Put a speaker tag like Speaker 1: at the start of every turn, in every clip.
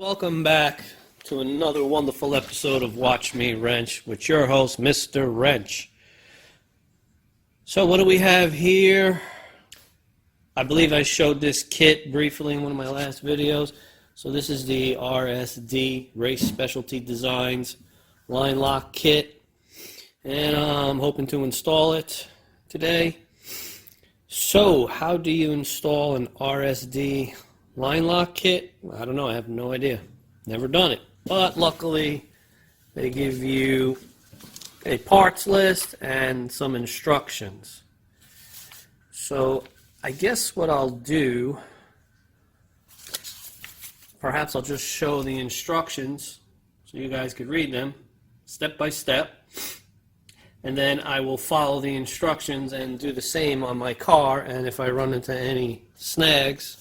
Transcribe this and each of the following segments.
Speaker 1: Welcome back to another wonderful episode of Watch Me Wrench with your host, Mr. Wrench. So what do we have here? I believe I showed this kit briefly in one of my last videos. So this is the RSD, Race Specialty Designs line lock kit. And I'm hoping to install it today. So how do you install an RSD line lock kit? I don't know. I have no idea. Never done it. But luckily, they give you a parts list and some instructions. So I guess what I'll do, perhaps I'll just show the instructions so you guys could read them step by step. And then I will follow the instructions and do the same on my car. And if I run into any snags,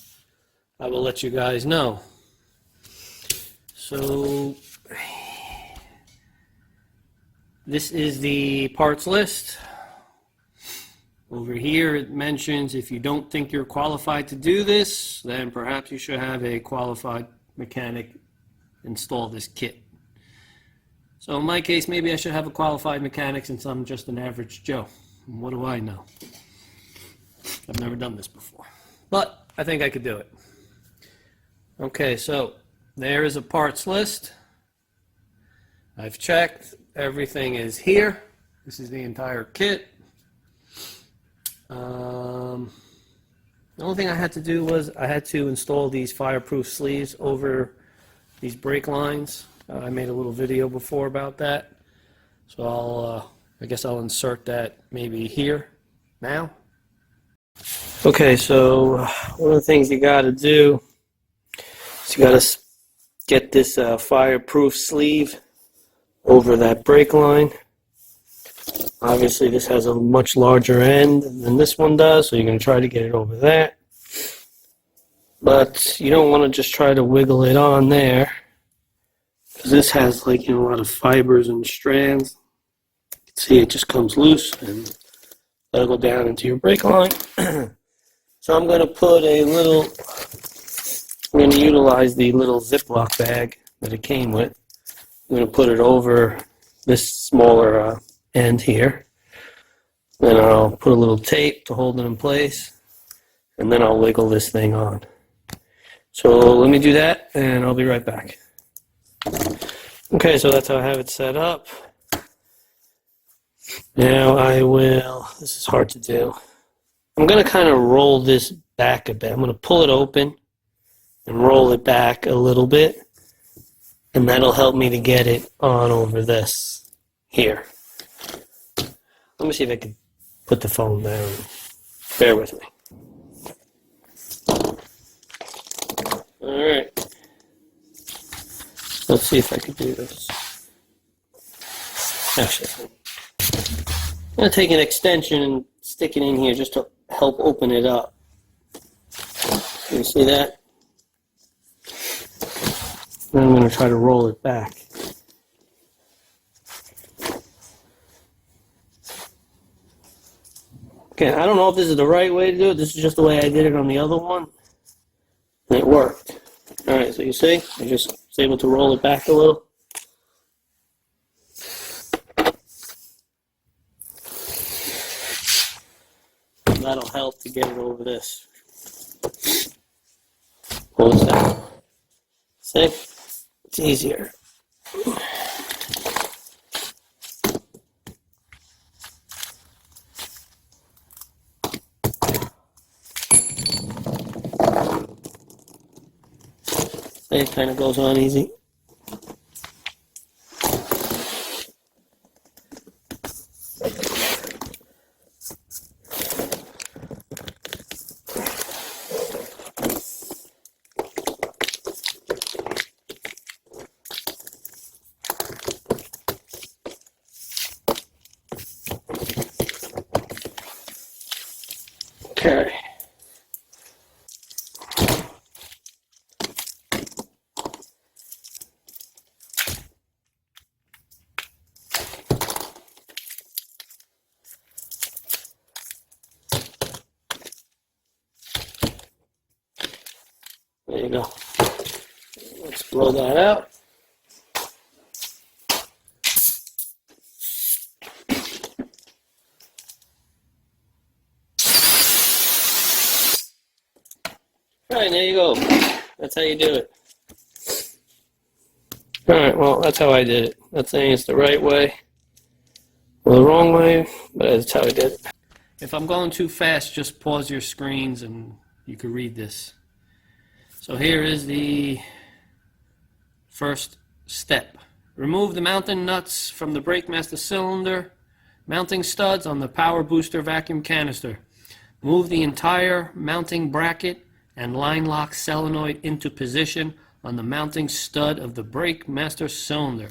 Speaker 1: I will let you guys know. So this is the parts list. Over here it mentions if you don't think you're qualified to do this, then perhaps you should have a qualified mechanic install this kit. So in my case, maybe I should have a qualified mechanic since I'm just an average Joe. What do I know? I've never done this before. But I think I could do it. Okay, so there is a parts list. I've checked. Everything is here. This is the entire kit. The only thing I had to do was I had to install these fireproof sleeves over these brake lines. I made a little video before about that. So I guess I'll insert that maybe here now. Okay, so one of the things you got to do is you got to get this fireproof sleeve over that brake line. Obviously this has a much larger end than this one does, so you're going to try to get it over that. But you don't want to just try to wiggle it on there, because this has a lot of fibers and strands. You can see it just comes loose and that'll go down into your brake line. So I'm going to put I'm going to utilize the little Ziploc bag that it came with. I'm going to put it over this smaller end here. Then I'll put a little tape to hold it in place, and then I'll wiggle this thing on. So let me do that, and I'll be right back. Okay, so that's how I have it set up. Now this is hard to do. I'm going to kind of roll this back a bit. I'm going to pull it open and roll it back a little bit, and that'll help me to get it on over this here. Let me see if I can put the phone down. Bear with me. Alright. Let's see if I can do this. Actually, I'm going to take an extension and stick it in here just to help open it up. Can you see that? Then I'm going to try to roll it back. Okay, I don't know if this is the right way to do it. This is just the way I did it on the other one. And it worked. Alright, so you see? I just was able to roll it back a little. And that'll help to get it over this. Pull this down. See? It's easier. It kind of goes on easy. Okay. There you go. Let's Blow that out. Alright, there you go. That's how you do it. Alright, well, that's how I did it. Not saying it's the right way or the wrong way, but that's how I did it. If I'm going too fast, just pause your screens and you can read this. So here is the first step. Remove the mounting nuts from the brake master cylinder mounting studs on the power booster vacuum canister. Move the entire mounting bracket and line lock solenoid into position on the mounting stud of the brake master cylinder.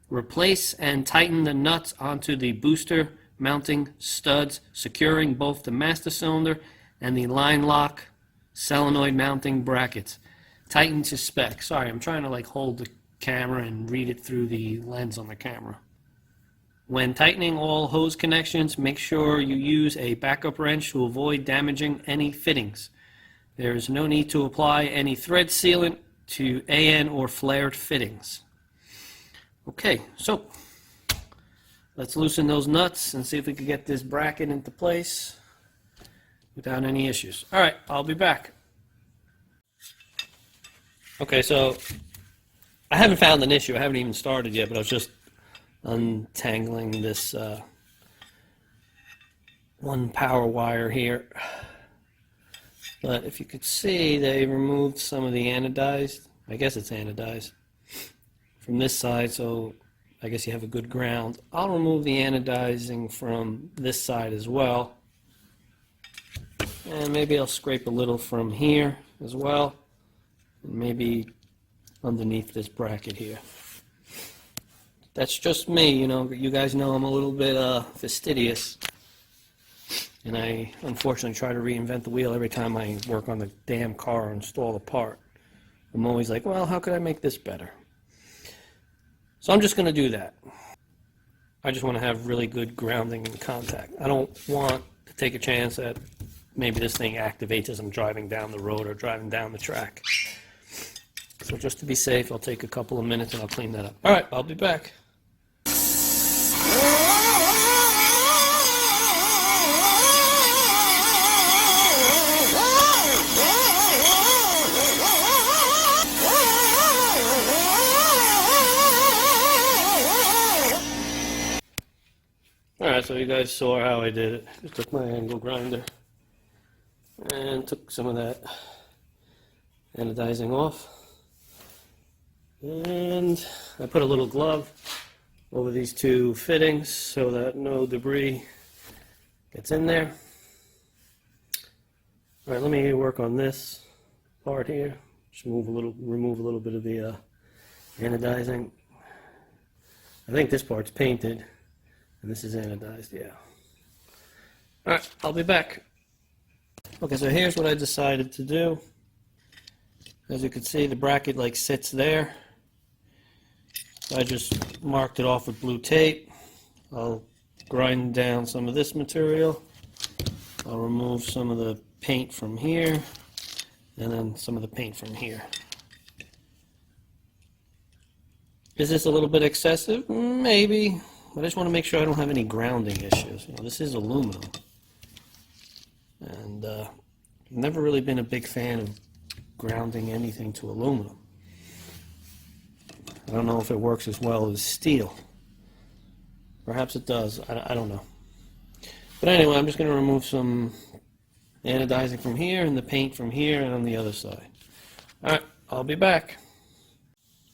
Speaker 1: Replace and tighten the nuts onto the booster mounting studs, securing both the master cylinder and the line lock solenoid mounting brackets. Tighten to spec. Sorry, I'm trying to hold the camera and read it through the lens on the camera. When tightening all hose connections, make sure you use a backup wrench to avoid damaging any fittings. There is no need to apply any thread sealant to AN or flared fittings. Okay, so let's loosen those nuts and see if we can get this bracket into place without any issues. All right, I'll be back. Okay, so I haven't found an issue. I haven't even started yet, but I was just untangling this one power wire here. But if you could see, they removed some of the anodized, I guess it's anodized, from this side, so I guess you have a good ground. I'll remove the anodizing from this side as well. And maybe I'll scrape a little from here as well. And maybe underneath this bracket here. That's just me, you guys know I'm a little bit fastidious. And I unfortunately try to reinvent the wheel every time I work on the damn car or install a part. I'm always like, well, how could I make this better? So I'm just going to do that. I just want to have really good grounding and contact. I don't want to take a chance that maybe this thing activates as I'm driving down the road or driving down the track. So just to be safe, I'll take a couple of minutes and I'll clean that up. All right, I'll be back. Alright, so you guys saw how I did it. Just took my angle grinder and took some of that anodizing off. And I put a little glove over these two fittings so that no debris gets in there. Alright, let me work on this part here. Just remove a little bit of the anodizing. I think this part's painted. And this is anodized, yeah. Alright, I'll be back. Okay, so here's what I decided to do. As you can see, the bracket sits there. So I just marked it off with blue tape. I'll grind down some of this material. I'll remove some of the paint from here. And then some of the paint from here. Is this a little bit excessive? Maybe. But I just want to make sure I don't have any grounding issues. This is aluminum. And I've never really been a big fan of grounding anything to aluminum. I don't know if it works as well as steel. Perhaps it does. I don't know. But anyway, I'm just going to remove some anodizing from here and the paint from here and on the other side. Alright, I'll be back.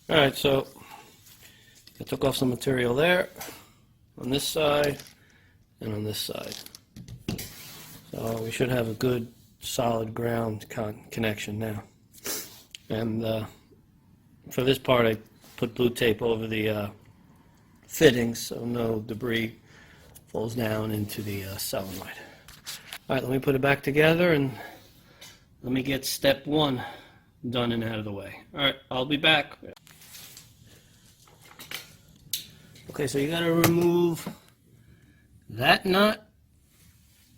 Speaker 1: Alright, so I took off some material there. On this side and on this side. So we should have a good solid ground connection now. And for this part I put blue tape over the fittings so no debris falls down into the solenoid. Alright, let me put it back together and let me get step one done and out of the way. Alright, I'll be back. Okay, so you got to remove that nut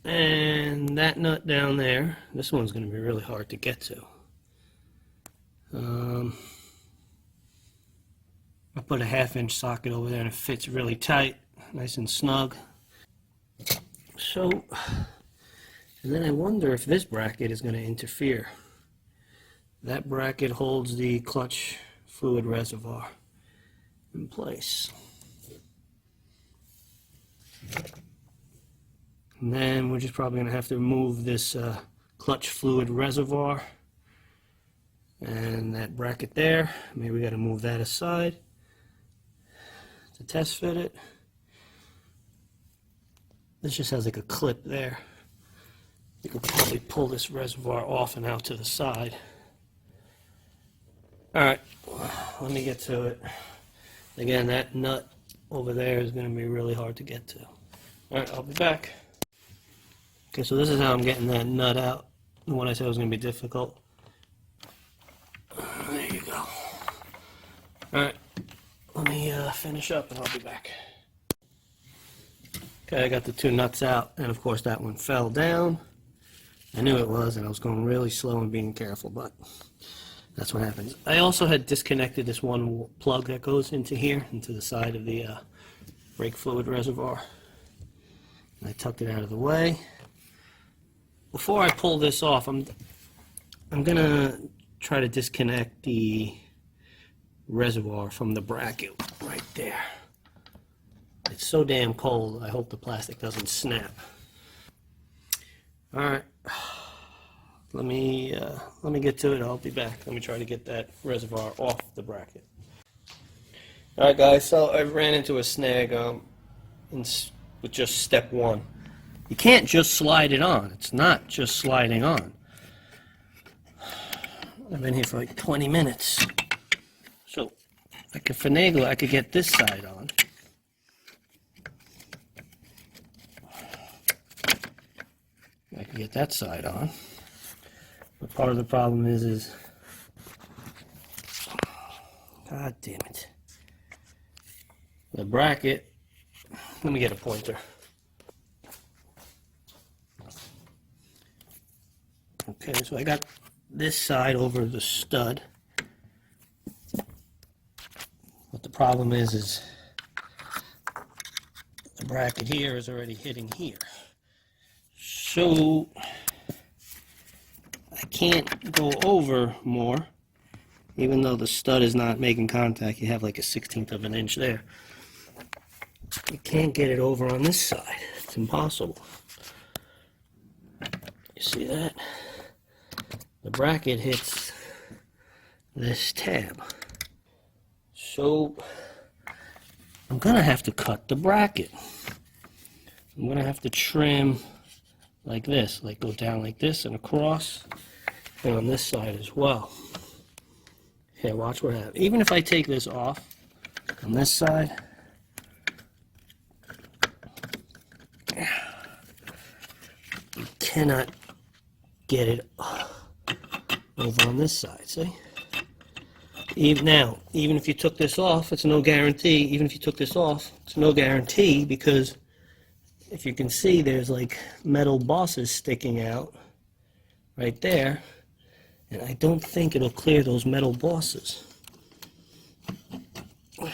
Speaker 1: and that nut down there. This one's going to be really hard to get to. put a 1/2-inch socket over there and it fits really tight, nice and snug. So, and then I wonder if this bracket is going to interfere. That bracket holds the clutch fluid reservoir in place. And then we're just probably going to have to remove this clutch fluid reservoir and that bracket there. Maybe we got to move that aside to test fit it. This just has like a clip there. You could probably pull this reservoir off and out to the side. Alright, let me get to it. Again, that nut over there is going to be really hard to get to. Alright, I'll be back. Okay, so this is how I'm getting that nut out. The one I said was going to be difficult. There you go. Alright, let me finish up and I'll be back. Okay, I got the 2 nuts out, and of course that one fell down. I knew it was, and I was going really slow and being careful, but that's what happens. I also had disconnected this one plug that goes into here, into the side of the brake fluid reservoir. And I tucked it out of the way. Before I pull this off, I'm gonna try to disconnect the reservoir from the bracket right there. It's so damn cold, I hope the plastic doesn't snap. Alright, let me get to it, I'll be back. Let me try to get that reservoir off the bracket. Alright guys, so I ran into a snag with just step 1. You can't just slide it on. It's not just sliding on. I've been here for like 20 minutes. So I could finagle it. I could get this side on. I could get that side on. But part of the problem is God damn it. The bracket, let me get a pointer. Okay, so I got this side over the stud. What the problem is the bracket here is already hitting here. So I can't go over more, even though the stud is not making contact. You have like a 1/16 of an inch there. You can't get it over on this side. It's impossible. You see that? The bracket hits this tab. So I'm gonna have to cut the bracket. I'm gonna have to trim like this, like go down like this and across, and on this side as well. Here, watch what happens. Even if I take this off on this side, you cannot get it over on this side, see? Even if you took this off, it's no guarantee. Even if you took this off, it's no guarantee, because if you can see, there's like metal bosses sticking out right there, and I don't think it'll clear those metal bosses. In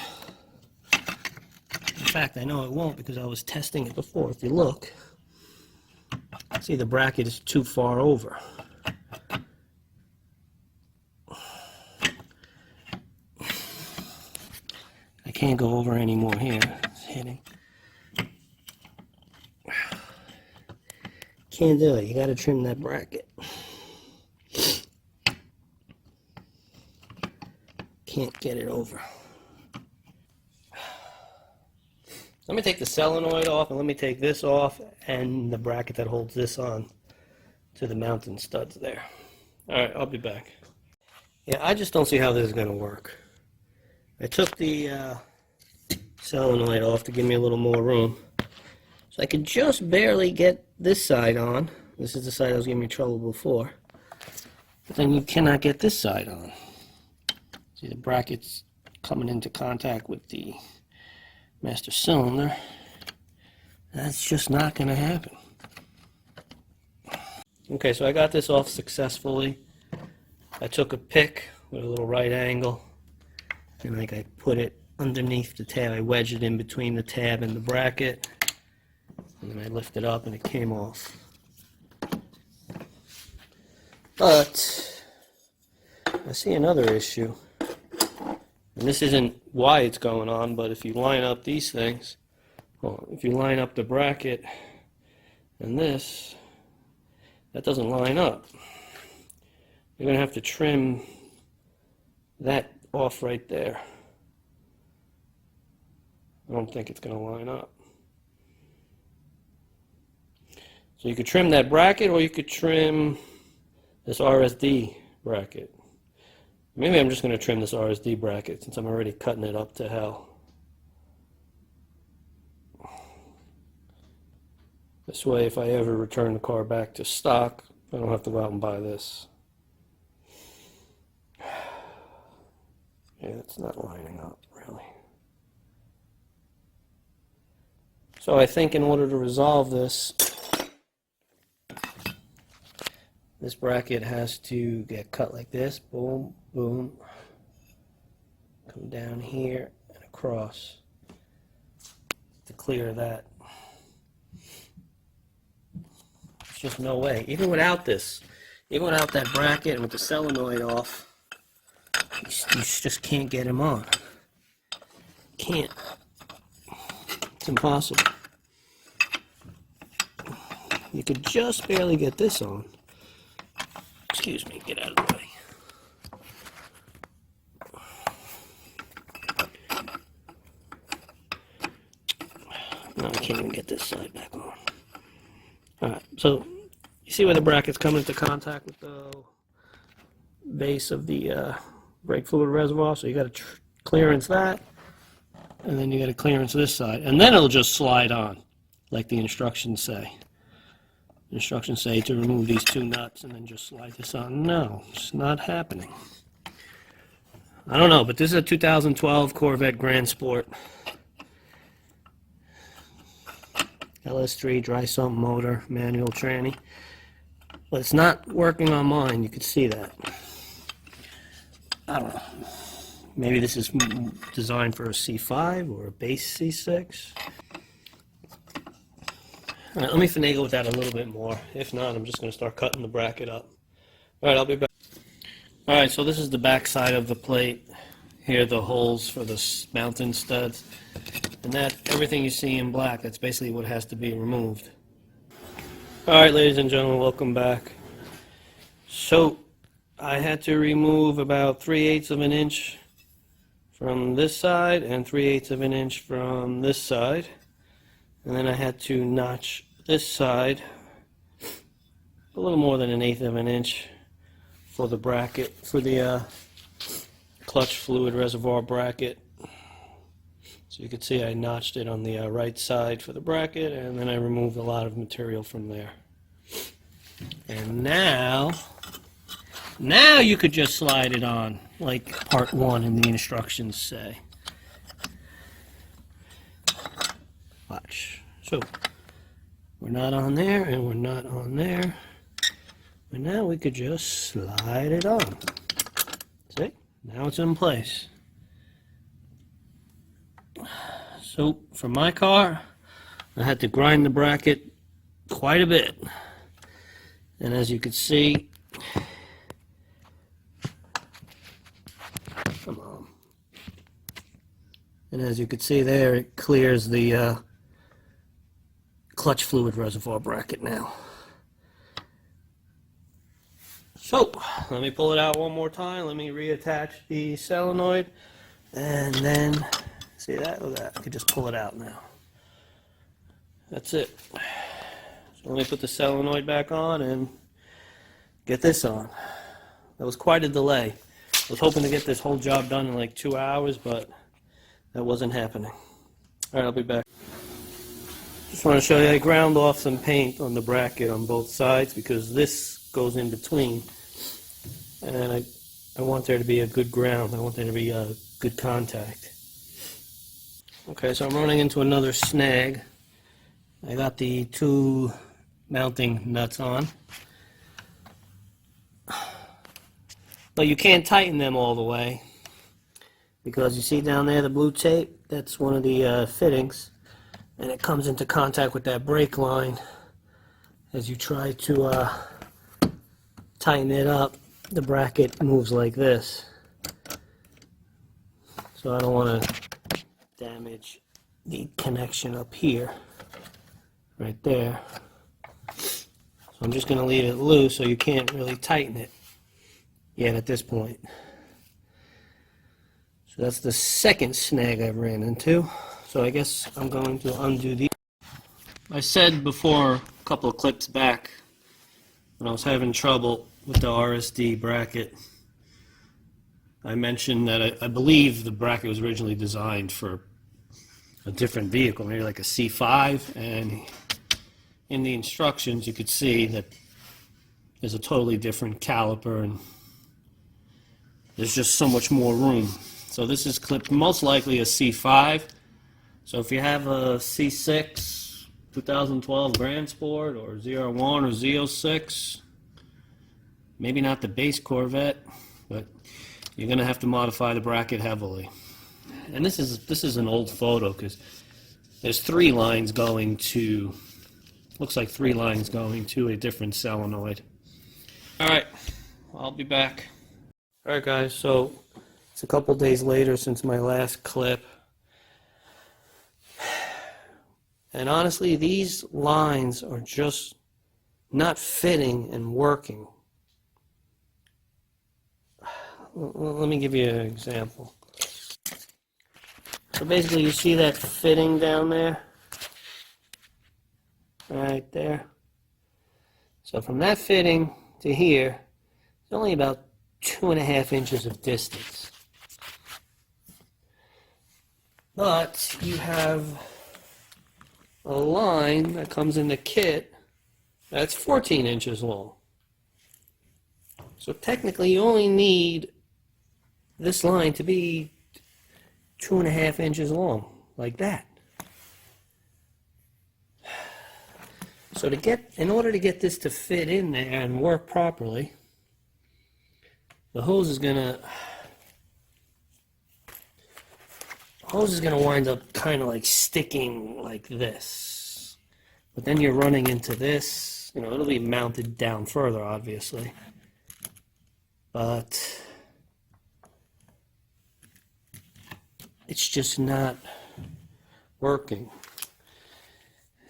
Speaker 1: fact, I know it won't, because I was testing it before. If you look, see, the bracket is too far over. I can't go over any more here. It's hitting. Can't do it. You got to trim that bracket. Can't get it over. Let me take the solenoid off, and let me take this off, and the bracket that holds this on to the mounting studs there. Alright, I'll be back. Yeah, I just don't see how this is going to work. I took the solenoid off to give me a little more room. So I could just barely get this side on. This is the side that was giving me trouble before. But then you cannot get this side on. See, the bracket's coming into contact with the master cylinder. That's just not going to happen. Okay, so I got this off successfully. I took a pick with a little right angle, and like I put it underneath the tab. I wedged it in between the tab and the bracket, and then I lifted it up and it came off. But I see another issue, and this isn't why it's going on, but if you line up these things, well, if you line up the bracket and this, that doesn't line up. You're going to have to trim that off right there. I don't think it's going to line up. So you could trim that bracket, or you could trim this RSD bracket. Maybe I'm just going to trim this RSD bracket since I'm already cutting it up to hell. This way, if I ever return the car back to stock, I don't have to go out and buy this. Yeah, it's not lining up, really. So I think in order to resolve this, this bracket has to get cut like this. Boom, boom. Come down here and across to clear that. There's just no way. Even without this, even without that bracket and with the solenoid off, you just can't get him on. Can't. It's impossible. You could just barely get this on. Excuse me, get out of the way. No, I can't even get this side back on. Alright, so you see where the brackets come into contact with the base of the brake fluid reservoir? So you got to clearance that, and then you got to clearance this side, and then it'll just slide on, like the instructions say. The instructions say to remove these two nuts and then just slide this on. No, it's not happening. I don't know, but this is a 2012 Corvette Grand Sport. LS3 dry sump motor, manual tranny. But it's not working on mine, you can see that. I don't know. Maybe this is designed for a C5 or a base C6. All right, let me finagle with that a little bit more. If not, I'm just going to start cutting the bracket up. All right, I'll be back. All right, so this is the back side of the plate. Here are the holes for the mounting studs. And that, everything you see in black, that's basically what has to be removed. All right, ladies and gentlemen, welcome back. So, I had to remove about 3/8 of an inch from this side and 3/8 of an inch from this side. And then I had to notch this side a little more than 1/8 of an inch for the bracket, for the clutch fluid reservoir bracket. So you can see I notched it on the right side for the bracket, and then I removed a lot of material from there. And now you could just slide it on like part 1 in the instructions say. Watch. So we're not on there and we're not on there. And now we could just slide it on. See? Now it's in place. So for my car, I had to grind the bracket quite a bit. And as you can see, come on. And as you can see there, it clears the clutch fluid reservoir bracket now. So, let me pull it out one more time. Let me reattach the solenoid. And then, see that? Look at that. I can just pull it out now. That's it. So let me put the solenoid back on and get this on. That was quite a delay. I was hoping to get this whole job done in like 2 hours, but that wasn't happening. Alright, I'll be back. Just want to show you I ground off some paint on the bracket on both sides because this goes in between. And I want there to be a good ground. I want there to be a good contact. Okay, so I'm running into another snag. I got the 2 mounting nuts on. But you can't tighten them all the way. because you see down there the blue tape, that's one of the fittings, and it comes into contact with that brake line. As you try to tighten it up, the bracket moves like this. So I don't want to damage the connection up here, right there. So I'm just going to leave it loose so you can't really tighten it yet at this point. So that's the second snag I've ran into. So I guess I'm going to undo these. I said before, a couple of clips back, when I was having trouble with the RSD bracket, I mentioned that I believe the bracket was originally designed for a different vehicle, maybe like a C5, and in the instructions you could see that there's a totally different caliper and there's just so much more room. So this is clipped most likely a C5. So if you have a C6 2012 Grand Sport or ZR1 or Z06, maybe not the base Corvette, but you're going to have to modify the bracket heavily. And this is an old photo because there's three lines going to, looks like three lines going to a different solenoid. Alright, I'll be back. Alright guys, so it's a couple days later since my last clip. And honestly, these lines are just not fitting and working. Let me give you an example. So basically you see that fitting down there? Right there. So from that fitting to here, it's only about 2.5 inches of distance. But you have a line that comes in the kit that's 14 inches long. So technically you only need this line to be 2.5 inches long, like that. So in order to get this to fit in there and work properly, the hose is gonna wind up kind of like sticking like this. But then you're running into this, it'll be mounted down further, obviously. But it's just not working.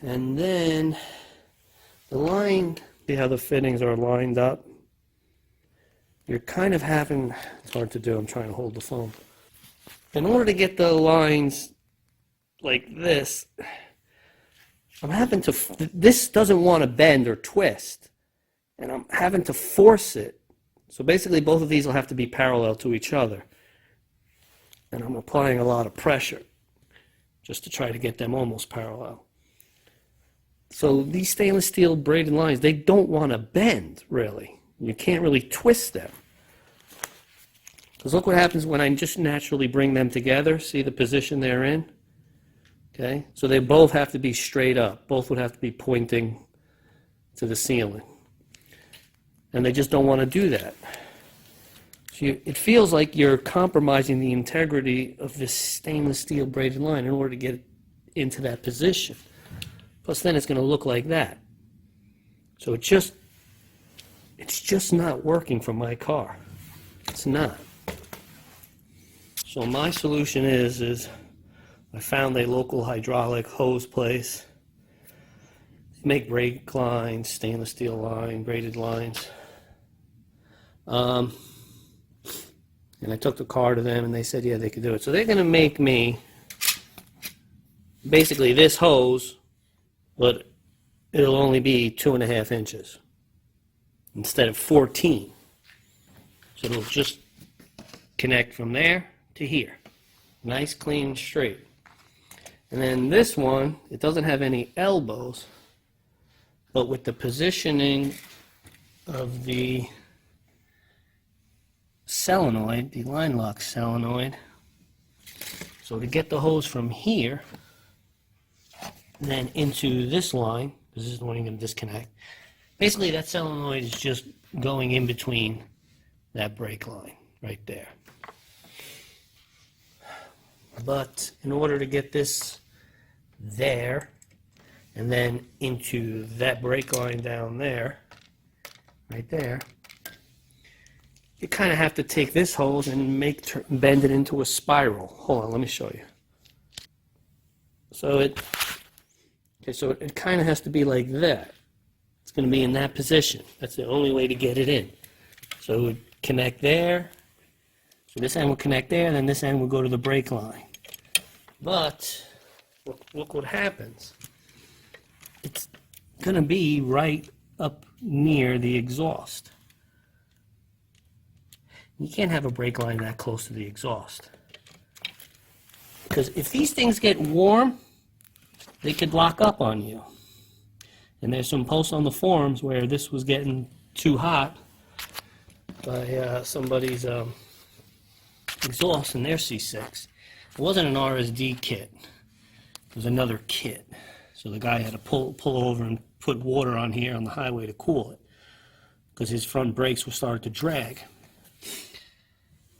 Speaker 1: And then the line, see how the fittings are lined up? You're kind of having, it's hard to do, I'm trying to hold the phone. In order to get the lines like this, I'm having to, this doesn't want to bend or twist, and I'm having to force it. So basically both of these will have to be parallel to each other. And I'm applying a lot of pressure just to try to get them almost parallel. So these stainless steel braided lines, they don't want to bend, really. You can't really twist them. Because look what happens when I just naturally bring them together. See the position they're in? Okay, so they both have to be straight up. Both would have to be pointing to the ceiling. And they just don't want to do that. It feels like you're compromising the integrity of this stainless steel braided line in order to get it into that position. Plus then it's going to look like that. So it's just not working for my car. It's not. So my solution is I found a local hydraulic hose place. They make brake lines, stainless steel line, braided lines. And I took the car to them and they said, yeah, they could do it. So they're going to make me basically this hose, but it'll only be 2.5 inches instead of 14. So it'll just connect from there to here. Nice, clean, straight. And then this one, it doesn't have any elbows, but with the positioning of the solenoid, the line lock solenoid. So to get the hose from here, then into this line, because this is the one you're going to disconnect, basically that solenoid is just going in between that brake line right there. But in order to get this there, and then into that brake line down there, right there, you kind of have to take this hose and bend it into a spiral. Hold on, let me show you. So it kind of has to be like that. It's going to be in that position. That's the only way to get it in. So it would connect there. So this end will connect there, and then this end will go to the brake line. But look what happens. It's going to be right up near the exhaust. You can't have a brake line that close to the exhaust. Because if these things get warm, they could lock up on you. And there's some posts on the forums where this was getting too hot by somebody's exhaust in their C6. It wasn't an RSD kit. It was another kit. So the guy had to pull over and put water on here on the highway to cool it, because his front brakes were starting to drag.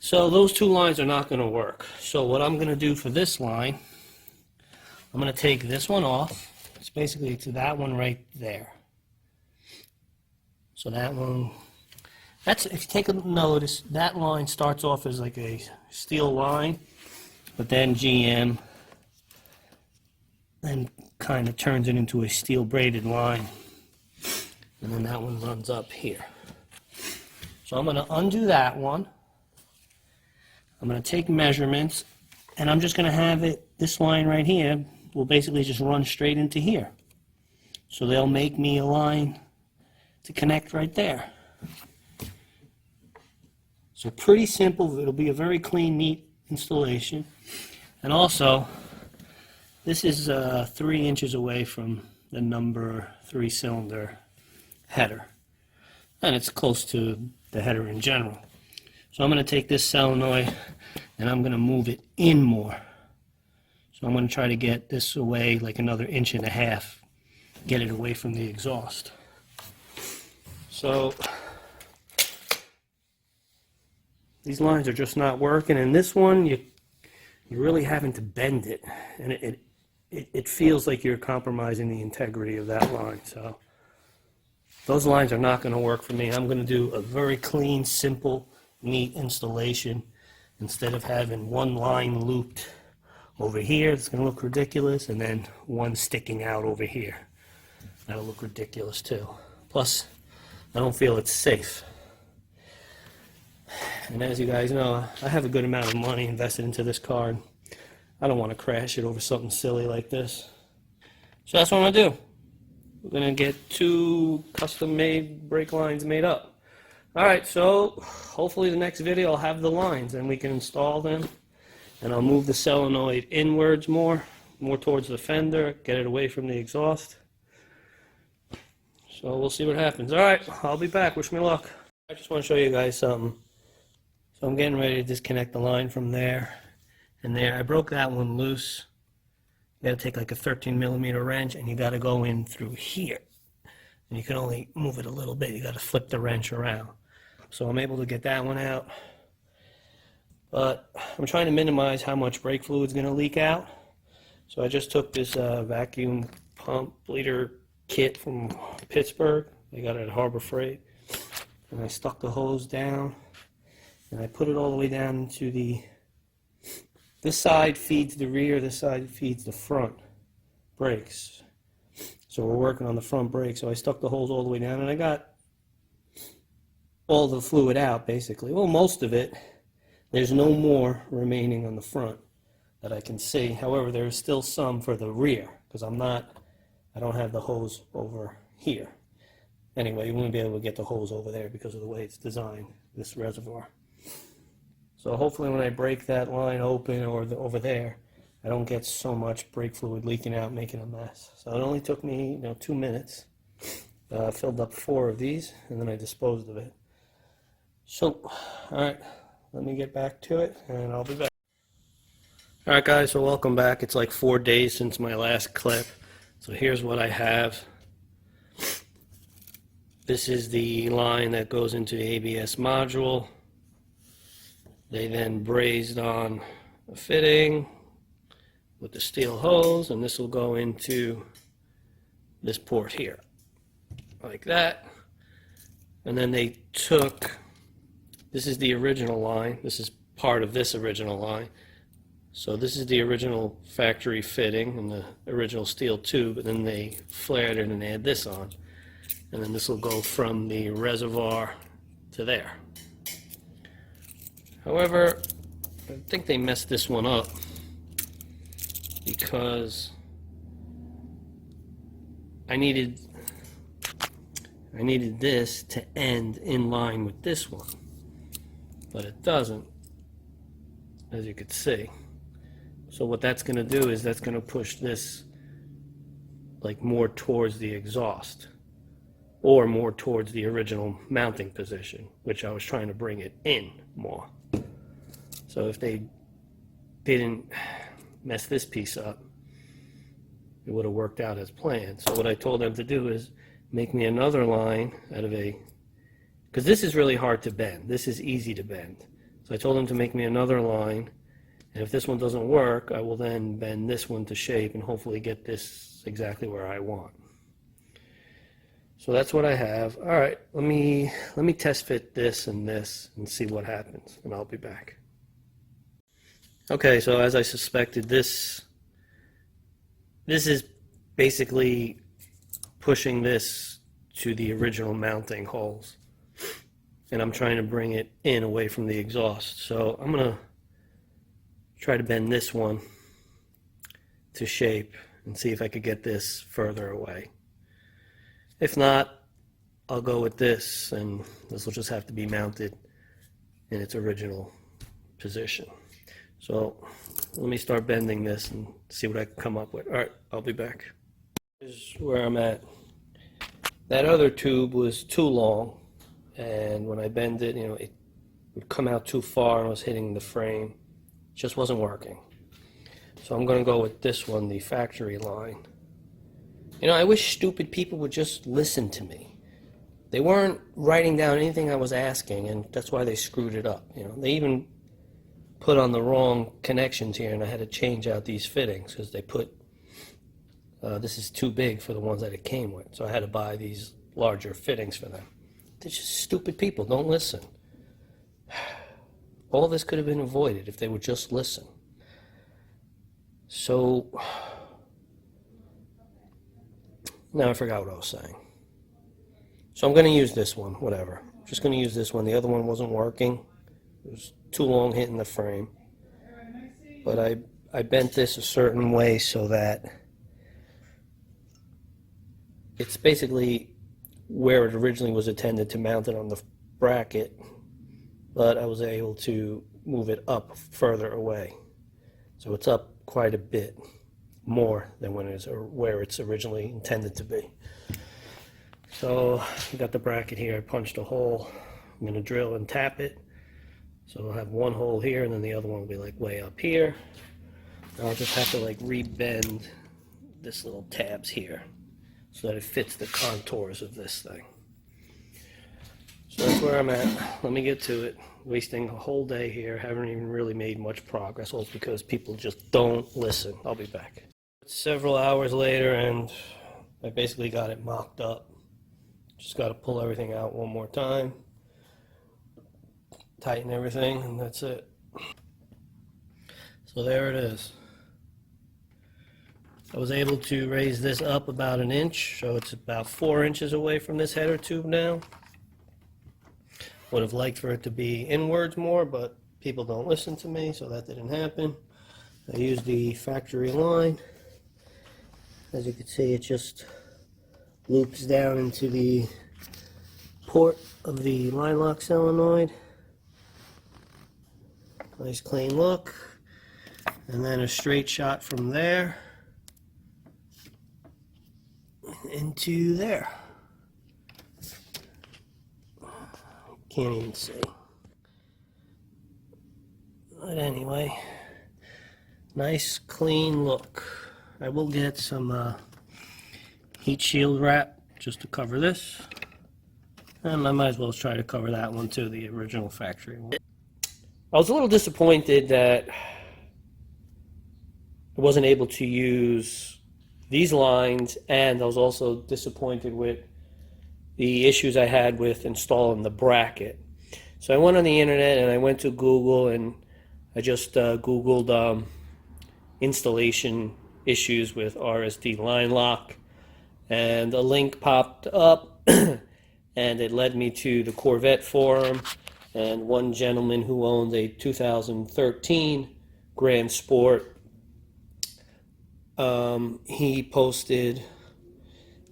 Speaker 1: So those two lines are not going to work. So what I'm going to do for this line, I'm going to take this one off. It's basically to that one right there. So that one, if you take a notice, that line starts off as like a steel line, but then GM then kind of turns it into a steel braided line, and then that one runs up here. So I'm going to undo that one. I'm going to take measurements, and I'm just going to have this line right here will basically just run straight into here. So they'll make me a line to connect right there. So pretty simple. It'll be a very clean, neat installation. And also, this is 3 inches away from the number 3 cylinder header. And it's close to the header in general. So I'm going to take this solenoid and I'm going to move it in more. So I'm going to try to get this away like another 1.5 inches, get it away from the exhaust. So these lines are just not working, and this one you're really having to bend it, and it feels like you're compromising the integrity of that line. So those lines are not going to work for me. I'm going to do a very clean, simple, neat installation instead of having one line looped over here. It's going to look ridiculous, and then one sticking out over here. That'll look ridiculous too. Plus, I don't feel it's safe. And as you guys know, I have a good amount of money invested into this car. I don't want to crash it over something silly like this. So that's what I'm going to do. We're going to get 2 custom-made brake lines made up. Alright, so hopefully the next video I'll have the lines and we can install them. And I'll move the solenoid inwards more towards the fender, get it away from the exhaust. So we'll see what happens. Alright, I'll be back. Wish me luck. I just want to show you guys something. So I'm getting ready to disconnect the line from there and there. I broke that one loose. You got to take like a 13mm wrench and you got to go in through here. And you can only move it a little bit. You got to flip the wrench around. So I'm able to get that one out. But I'm trying to minimize how much brake fluid is going to leak out. So I just took this vacuum pump bleeder kit from Pittsburgh. They got it at Harbor Freight. And I stuck the hose down. And I put it all the way down into this side feeds the rear, this side feeds the front brakes. So we're working on the front brake. So I stuck the hose all the way down and I got all the fluid out basically. Well, most of it. There's no more remaining on the front that I can see. However, there's still some for the rear because I don't have the hose over here. Anyway, you won't be able to get the hose over there because of the way it's designed, this reservoir. So hopefully when I break that line open or over there, I don't get so much brake fluid leaking out, making a mess. So it only took me 2 minutes. Filled up 4 of these and then I disposed of it. So, alright. Let me get back to it, and I'll be back. Alright guys, so welcome back. It's like 4 days since my last clip. So here's what I have. This is the line that goes into the ABS module. They then brazed on a fitting, with the steel hose, and this will go into this port here, like that. And then they took, this is the original line, this is part of this original line. So this is the original factory fitting and the original steel tube, and then they flared it and add this on. And then this will go from the reservoir to there. However, I think they messed this one up because I needed this to end in line with this one, but it doesn't, as you could see. So what that's going to do is that's going to push this like more towards the exhaust, or more towards the original mounting position, which I was trying to bring it in more. So if they didn't mess this piece up, it would have worked out as planned. So what I told them to do is make me another line out of a, because this is really hard to bend. This is easy to bend. So I told them to make me another line, and if this one doesn't work, I will then bend this one to shape and hopefully get this exactly where I want. So that's what I have. All right, let me test fit this and see what happens, and I'll be back. Okay, so as I suspected, this is basically pushing this to the original mounting holes, and I'm trying to bring it in away from the exhaust. So I'm gonna try to bend this one to shape and see if I could get this further away. If not, I'll go with this, and this will just have to be mounted in its original position. So let me start bending this and see what I can come up with. All right, I'll be back. This is where I'm at. That other tube was too long, and when I bend it, it would come out too far and was hitting the frame. It just wasn't working. So I'm going to go with this one, the factory line. I wish stupid people would just listen to me. They weren't writing down anything I was asking, and that's why they screwed it up. They even put on the wrong connections here, and I had to change out these fittings because they put, this is too big for the ones that it came with. So I had to buy these larger fittings for them. They're just stupid people. Don't listen. All this could have been avoided if they would just listen. So now I forgot what I was saying. So I'm going to use this one, whatever. Just going to use this one. The other one wasn't working. It was too long hitting the frame. But I bent this a certain way so that it's basically where it originally was intended to mount it on the bracket, but I was able to move it up further away. So it's up quite a bit more than when it's where it's originally intended to be. So I got the bracket here. I punched a hole. I'm going to drill and tap it. So I'll have one hole here, and then the other one will be like way up here. And I'll just have to like re-bend this little tabs here so that it fits the contours of this thing. So that's where I'm at. Let me get to it. Wasting a whole day here. Haven't even really made much progress. All because people just don't listen. I'll be back. Several hours later, and I basically got it mocked up. Just got to pull everything out one more time, tighten everything, and that's it. So there it is. I was able to raise this up about an inch, so it's about 4 inches away from this header tube now. Would have liked for it to be inwards more, but people don't listen to me, so that didn't happen. I used the factory line. As you can see, it just loops down into the port of the line lock solenoid. Nice clean look. And then a straight shot from there into there. Can't even see. But anyway, nice clean look. I will get some heat shield wrap just to cover this. And I might as well try to cover that one too, the original factory one. I was a little disappointed that I wasn't able to use these lines, and I was also disappointed with the issues I had with installing the bracket. So I went on the internet and I went to Google, and I just Googled installation issues with RSD line lock, and a link popped up and it led me to the Corvette forum, and one gentleman who owned a 2013 Grand Sport, he posted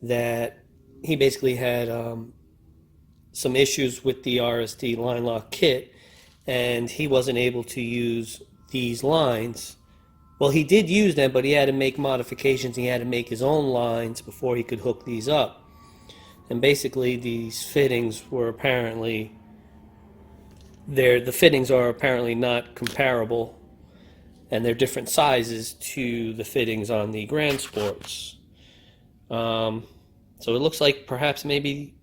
Speaker 1: that he basically had some issues with the RSD line lock kit, and he wasn't able to use these lines. Well, he did use them, but he had to make modifications. He had to make his own lines before he could hook these up. And basically, these fittings were apparently, the fittings are apparently not comparable, and they're different sizes to the fittings on the Grand Sports. So it looks like perhaps maybe,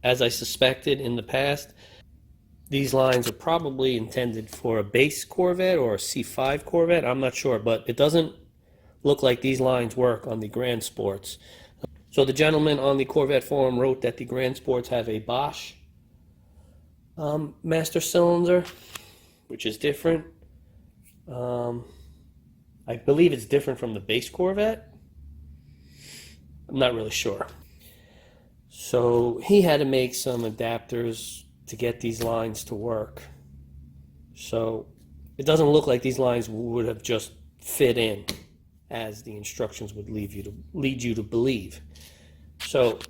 Speaker 1: as I suspected in the past, these lines are probably intended for a base Corvette or a C5 Corvette. I'm not sure, but it doesn't look like these lines work on the Grand Sports. So the gentleman on the Corvette forum wrote that the Grand Sports have a Bosch master cylinder, which is different. I believe it's different from the base Corvette. I'm not really sure. So he had to make some adapters to get these lines to work. So it doesn't look like these lines would have just fit in as the instructions would lead you to believe. So it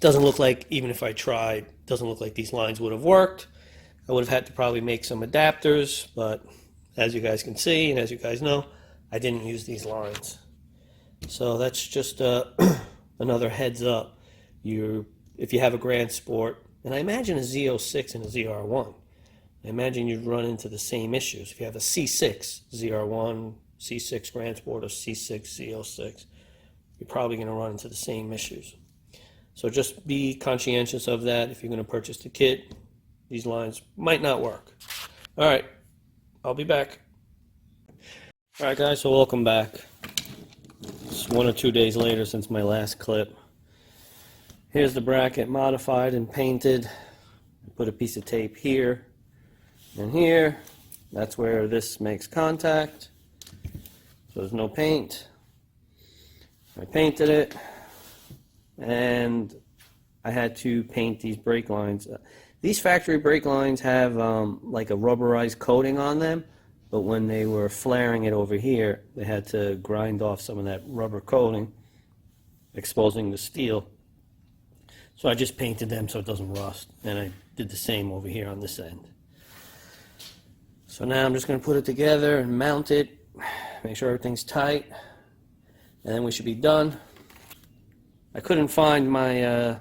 Speaker 1: doesn't look like, even if I tried, it doesn't look like these lines would have worked. I would have had to probably make some adapters, but as you guys can see, and as you guys know, I didn't use these lines. So that's just another heads up. If you have a Grand Sport, and I imagine a Z06 and a ZR1, I imagine you'd run into the same issues. If you have a C6 ZR1, C6 Grand Sport, or C6 Z06, you're probably going to run into the same issues. So just be conscientious of that. If you're going to purchase the kit, these lines might not work. All right, I'll be back. All right, guys, so welcome back. It's 1 or 2 days later since my last clip. Here's the bracket modified and painted. I put a piece of tape here and here. That's where this makes contact. So there's no paint. I painted it, and I had to paint these brake lines. These factory brake lines have like a rubberized coating on them, but when they were flaring it over here, they had to grind off some of that rubber coating, exposing the steel. So I just painted them so it doesn't rust, and I did the same over here on this end. So now I'm just going to put it together and mount it, make sure everything's tight, and then we should be done. I couldn't find my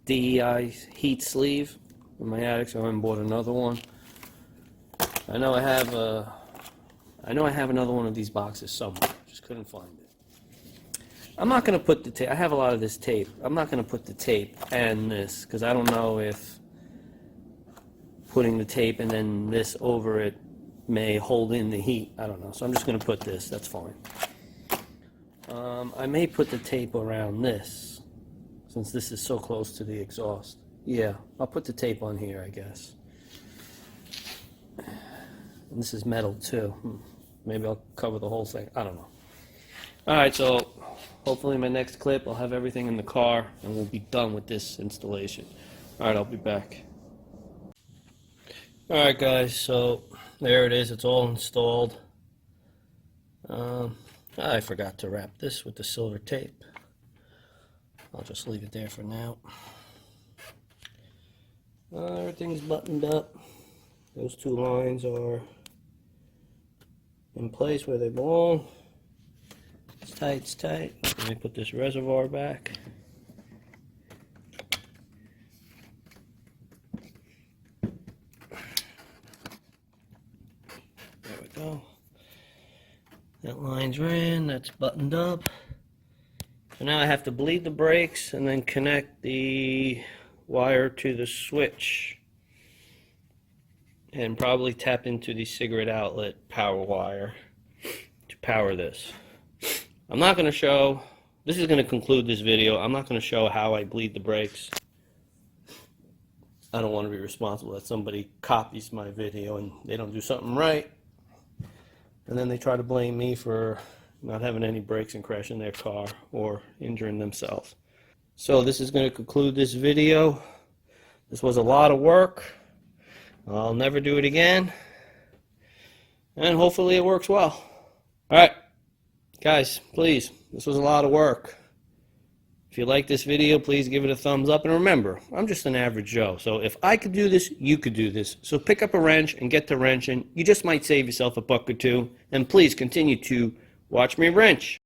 Speaker 1: DEI heat sleeve in my attic, so I went and bought another one. I know I have another one of these boxes somewhere. Just couldn't find it. I'm not going to put the tape. I have a lot of this tape. I'm not going to put the tape and this, because I don't know if putting the tape and then this over it may hold in the heat. I don't know. So I'm just going to put this. That's fine. I may put the tape around this, since this is so close to the exhaust. Yeah, I'll put the tape on here, I guess. And this is metal too. Maybe I'll cover the whole thing. I don't know. Alright, so hopefully in my next clip I'll have everything in the car and we'll be done with this installation. Alright, I'll be back. Alright guys, so there it is. It's all installed. I forgot to wrap this with the silver tape. I'll just leave it there for now. Everything's buttoned up. Those two lines are in place where they belong. It's tight, it's tight. Let me put this reservoir back. There we go. That line's ran, that's buttoned up. So now I have to bleed the brakes and then connect the wire to the switch. and probably tap into the cigarette outlet power wire to power this. I'm not going to show, this is going to conclude this video. I'm not going to show how I bleed the brakes. I don't want to be responsible that somebody copies my video and they don't do something right, and then they try to blame me for not having any brakes and crashing their car or injuring themselves. So this is going to conclude this video. This was a lot of work. I'll never do it again, and hopefully it works well. Alright guys, please, this was a lot of work. If you like this video, please give it a thumbs up, and remember, I'm just an average Joe, so if I could do this, you could do this. So pick up a wrench and get to wrenching. You just might save yourself $1 or $2, and please continue to watch me wrench.